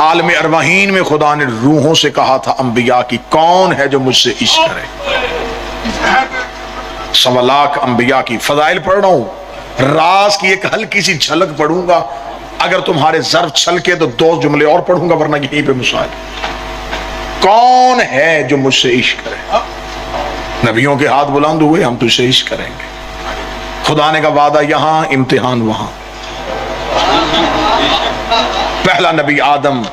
आलम अरवाहीन में खुदा ने रूहों से कहा था अंबिया की, कौन है जो मुझसे इश्क करे। 1.25 लाख अंबिया की फजाइल पढ़ रहा हूं, राज की एक हल्की सी झलक पढ़ूंगा। अगर तुम्हारे ज़र्फ छलके तो 2 जुमले और पढ़ूंगा, वरना यहीं पे मुसाइल। कौन है जो मुझसे इश्क करे? नबियों के हाथ बुलंद हुए, हम तुझसे इश्क करेंगे। खुदा ने का वादा यहां, इम्तिहान वहां। पहला नबी आदम,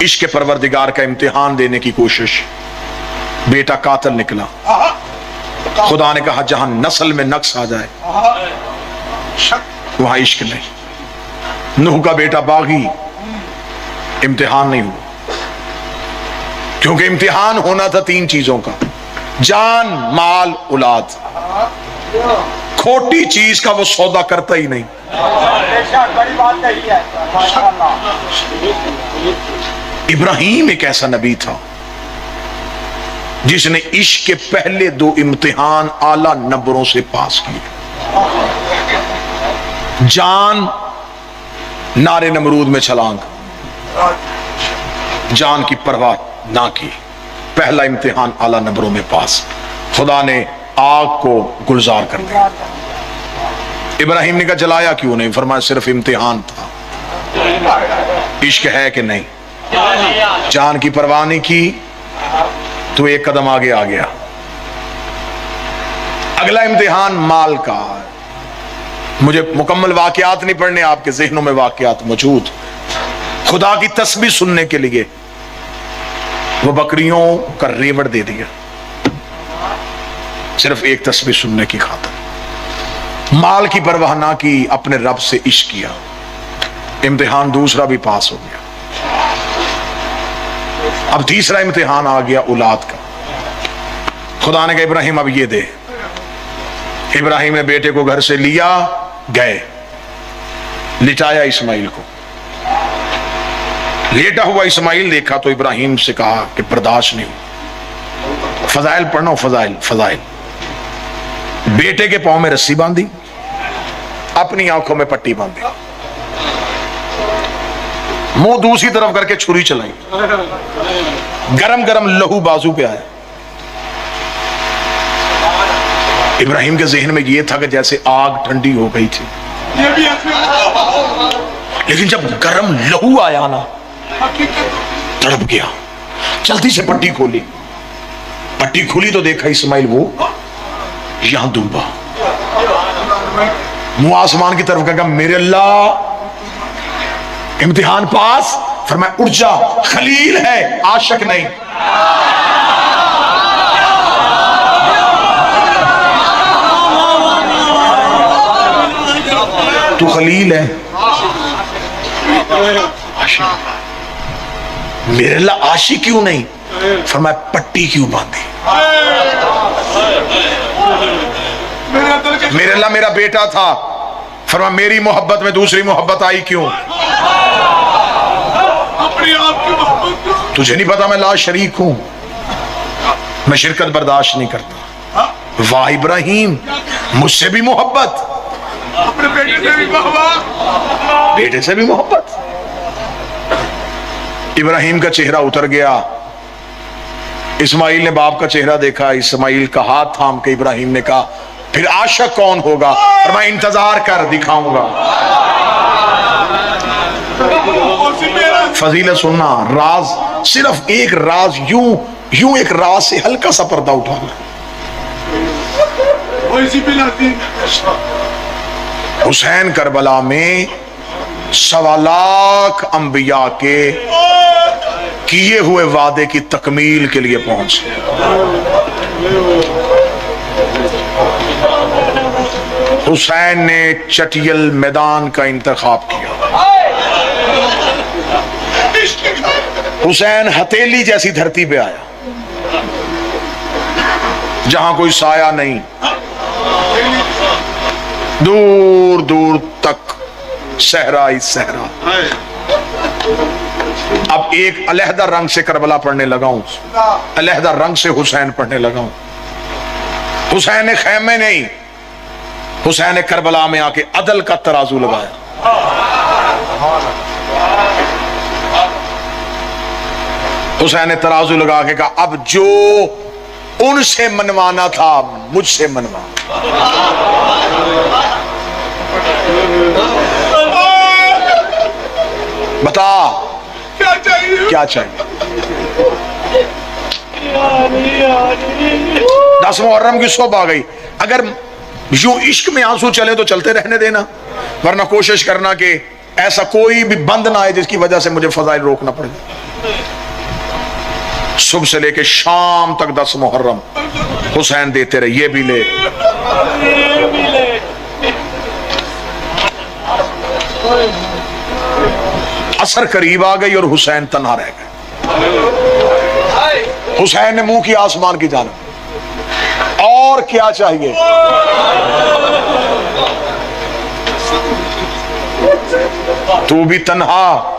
इश्क परवरदिगार का इम्तिहान देने की कोशिश, बेटा कातिल निकला। खुदा ने कहा जहां नस्ल में नक्स आ जाए वहां इश्क नहीं। नूह का बेटा बागी, इम्तिहान नहीं हुआ, क्योंकि इम्तिहान होना था 3 चीजों का, जान, माल, औलाद। खोटी चीज का वो सौदा करता ही नहीं। इब्राहिम एक ऐसा नबी था जिसने इश्क के पहले 2 इम्तिहान आला नंबरों से पास किए। जान, नारे नमरूद में छलांग, जान की परवाह ना की, पहला इम्तिहान आला नंबरों में पास। खुदा ने आग को गुलजार कर दिया। इब्राहिम ने कहा जलाया क्यों नहीं? फरमाया सिर्फ इम्तिहान था, इश्क है कि नहीं। जान की परवाह नहीं की तो 1 कदम आगे आ गया। अगला इम्तिहान माल का। मुझे मुकम्मल वाकयात नहीं पढ़ने, आपके ज़हनों में वाकयात मौजूद। खुदा की तस्बीह सुनने के लिए वो बकरियों का रेवड़ दे दिया, सिर्फ एक तस्बीह सुनने की खातिर। माल की परवाह ना की, अपने रब से इश्क किया। इम्तिहान दूसरा भी पास हो गया। अब तीसरा इम्तिहान आ गया औलाद का। खुदा ने कहा इब्राहिम अब ये दे। इब्राहिम ने बेटे को घर से लिया, गए, लिटाया इस्माइल को। लेटा हुआ इस्माइल देखा तो इब्राहिम से कहा कि बर्दाश्त नहीं हुआ। फजाइल पढ़ना, फजाइल फजाइल। बेटे के पांव में रस्सी बांधी, अपनी आंखों में पट्टी बांधी, मुंह दूसरी तरफ करके छुरी चलाई, गरम गरम लहू बाजू पे आया। इब्राहिम के जहन में यह था कि जैसे आग ठंडी हो गई थी, लेकिन जब गरम लहू आया ना, तड़प गया। जल्दी से पट्टी खोली। पट्टी खुली तो देखा इस्माइल वो यहां डूबा, मुंह आसमान की तरफ कहा मेरे अल्लाह इम्तिहान पास। फरमाया उठ जा, खलील है, आशिक नहीं। तू खलील है, आशिक। मेरे अल्लाह आशिक क्यों नहीं? फरमाया पट्टी क्यों बांधी? मेरे अल्लाह मेरा बेटा था। फरमाया मेरी मोहब्बत में दूसरी मोहब्बत आई क्यों? तुझे नहीं पता मैं ला शरीक हूं, मैं शिरकत बर्दाश्त नहीं करता। वाह इब्राहिम, मुझसे भी मोहब्बत, अपने बेटे से भी मोहब्बत, बेटे से भी मोहब्बत। इब्राहिम का चेहरा उतर गया। इस्माइल ने बाप का चेहरा देखा। इस्माइल का हाथ थाम के इब्राहिम ने कहा फिर आशिक कौन होगा? और मैं इंतजार कर, दिखाऊंगा। फजीलत सुनना, राज, सिर्फ एक राज, यूं एक राज से हल्का सा पर्दा उठाना। हुसैन करबला में 1.25 लाख अंबिया के किए हुए वादे की तकमील के लिए पहुंचे। हुसैन ने चटियल मैदान का इंतखाब किया। हुसैन हथेली जैसी धरती पे आया, जहां कोई साया नहीं, दूर दूर तक सहरा ही सहरा। अब एक अलहदा रंग से करबला पढ़ने लगा हूं, अलहदा रंग से हुसैन पढ़ने लगा हूं। हुसैन ने खैमे नहीं, हुसैन ने करबला में आके अदल का तराजू लगाया। हुसैन ने तराजू लगा के कहा, अब जो उनसे मनवाना था मुझसे मनवा। बता क्या चाहिए? 10 मुहर्रम की सुबह आ गई। अगर यूं इश्क में आंसू चले तो चलते रहने देना, वरना कोशिश करना कि ऐसा कोई भी बंद ना आए जिसकी वजह से मुझे फजाइल रोकना पड़े। सुबह से लेके शाम तक 10 मुहर्रम हुसैन देते रहे, ये भी ले। असर करीब आ गई और हुसैन तन्हा रह गए। हुसैन ने मुंह की आसमान की जानिब, और क्या चाहिए? तू भी तन्हा,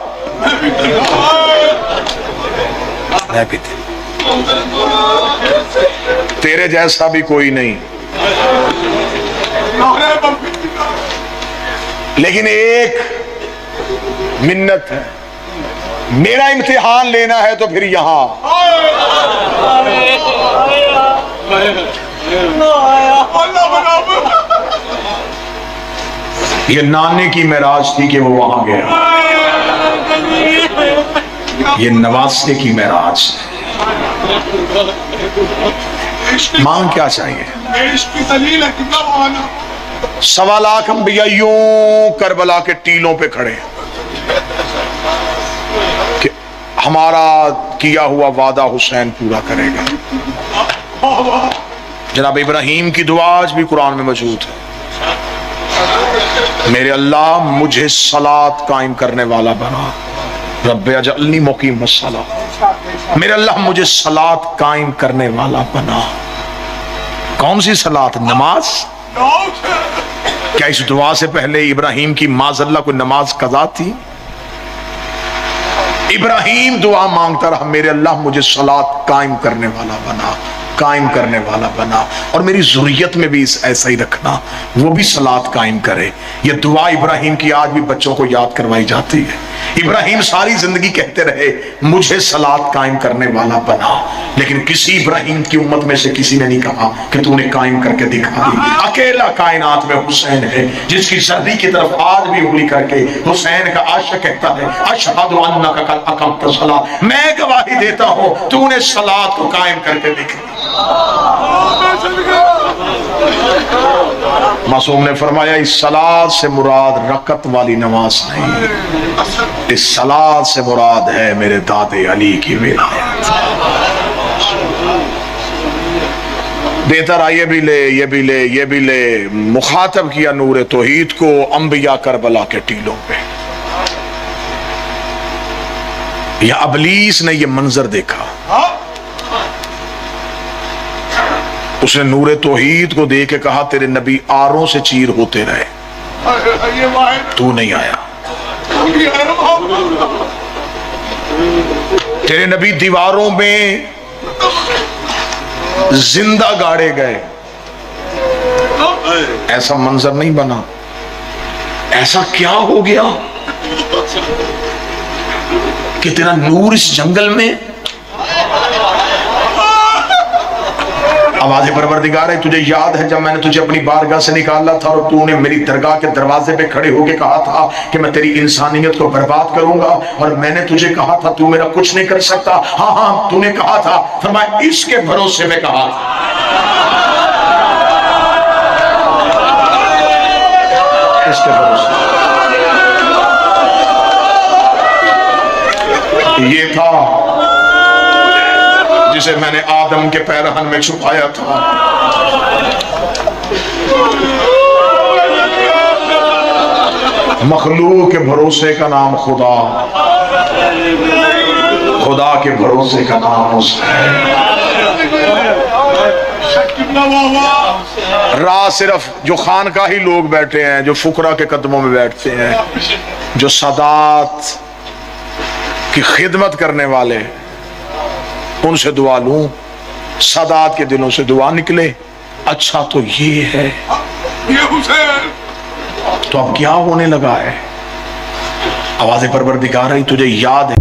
मैं भी तेरे जैसा भी कोई नहीं, लेकिन एक मिन्नत है, मेरा इम्तिहान लेना है तो फिर यहां। ये नाने की मेराज थी कि वो वहां गया, ये नवासे की मेराज। मांग क्या चाहिए? 1.25 लाख अंबिया यूं करबला के टीलों पे खड़े कि हमारा किया हुआ वादा हुसैन पूरा करेगा। जनाब इब्राहिम की दुआ आज भी कुरान में मौजूद है, मेरे अल्लाह मुझे सलात कायम करने वाला बना, रब्बे अजअलनी मुकीम अस्सलाह, मेरे अल्लाह मुझे सलात कायम करने वाला बना। कौन सी सलात? नमाज। क्या इस दुआ से पहले इब्राहिम की माज़अल्लाह कोई नमाज कज़ा थी? इब्राहिम दुआ मांगता रहा, मेरे अल्लाह मुझे सलात कायम करने वाला बना, कायम करने वाला बना, और मेरी ज़ुर्रियत में भी ऐसा ही रखना, वो भी सलात कायम करे। ये दुआ इब्राहिम की आज भी बच्चों को याद करवाई जाती है। इब्राहिम सारी जिंदगी कहते रहे मुझे सलात कायम करने वाला बना, लेकिन किसी इब्राहिम की उम्मत में से किसी ने नहीं कहा कि तूने कायम करके दिखा दी। अकेला कायनात में हुसैन है जिसकी सर्दी की तरफ आज भी उंगली करके हुसैन का आशिक कहता है, अशहदु अन्नका कद अक़मत सलात, मैं गवाही देता हूं तूने सलात को कायम करके दिखा। मासूम ने फरमाया, इस सलात से मुराद रकत वाली नमाज नहीं, इस सलात से मुराद है मेरे दादे अली की विलायत। देता रहा, ये भी ले, ये भी ले, ये भी ले। मुखातब किया नूर तौहीद को अंबिया करबला के टीलों पे। या अबलीस ने ये मंजर देखा, उसने नूर तौहीद को देख के कहा, तेरे नबी आरों से चीर होते रहे, तू नहीं आया। तेरे नबी दीवारों में जिंदा गाड़े गए, ऐसा मंजर नहीं बना। ऐसा क्या हो गया कि तेरा नूर इस जंगल में? आवाज़ परवरदिगार है, तुझे याद है जब मैंने तुझे अपनी बारगाह से निकाला था और तूने मेरी दरगाह के दरवाजे पे खड़े होके कहा था कि मैं तेरी इंसानियत को बर्बाद करूंगा, और मैंने तुझे कहा था तू मेरा कुछ नहीं कर सकता। हाँ हाँ तूने कहा था, फरमाया इसके भरोसे में कहा था। इसके भरोसे ये था जिसे मैंने आदम के पैरहन में छुपाया था। मखलूक के भरोसे का नाम खुदा, खुदा के भरोसे का नाम हुसैन। राह सिर्फ जो खानकाही लोग बैठे हैं, जो फुकरा के कदमों में बैठते हैं, जो सादात की खिदमत करने वाले, उनसे दुआ लूं, सादात के दिलों से दुआ निकले। अच्छा तो ये है, ये हुसैन तो अब क्या होने लगा है? आवाज़ परवरदिगार है, तुझे याद है